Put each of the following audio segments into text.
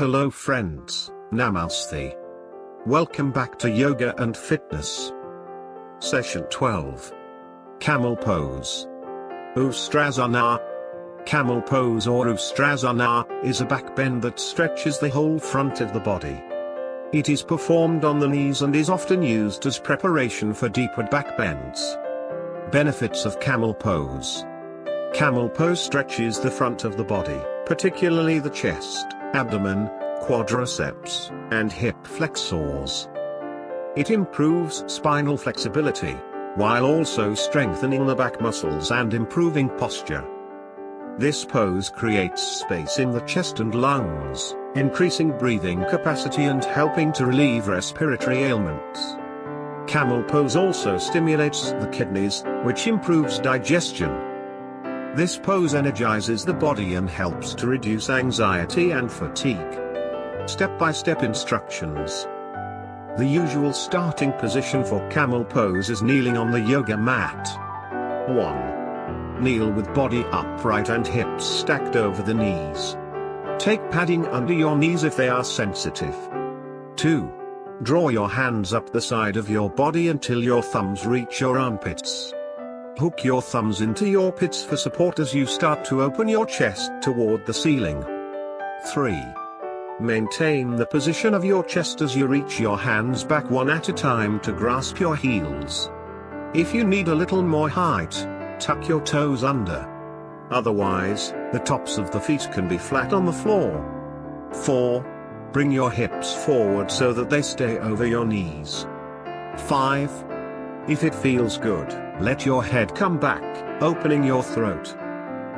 Hello friends, Namaste. Welcome back to Yoga and Fitness. Session 12. Camel Pose. Ushtrasana. Camel Pose or Ushtrasana is a back bend that stretches the whole front of the body. It is performed on the knees and is often used as preparation for deeper back bends. Benefits of Camel Pose. Camel Pose stretches the front of the body, particularly the chest, abdomen, quadriceps, and hip flexors. It improves spinal flexibility, while also strengthening the back muscles and improving posture. This pose creates space in the chest and lungs, increasing breathing capacity and helping to relieve respiratory ailments. Camel Pose also stimulates the kidneys, which improves digestion. This pose energizes the body and helps to reduce anxiety and fatigue. Step-by-step instructions. The usual starting position for Camel Pose is kneeling on the yoga mat. 1. Kneel with body upright and hips stacked over the knees. Take padding under your knees if they are sensitive. 2. Draw your hands up the side of your body until your thumbs reach your armpits. Hook your thumbs into your pits for support as you start to open your chest toward the ceiling. 3. Maintain the position of your chest as you reach your hands back one at a time to grasp your heels. If you need a little more height, tuck your toes under. Otherwise, the tops of the feet can be flat on the floor. 4. Bring your hips forward so that they stay over your knees. 5. If it feels good, let your head come back, opening your throat.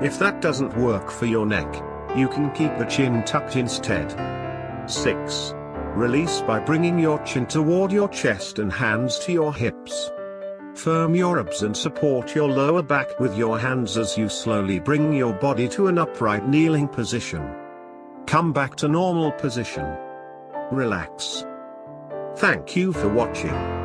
If that doesn't work for your neck, you can keep the chin tucked instead. 6. Release by bringing your chin toward your chest and hands to your hips. Firm your abs and support your lower back with your hands as you slowly bring your body to an upright kneeling position. Come back to normal position. Relax. Thank you for watching.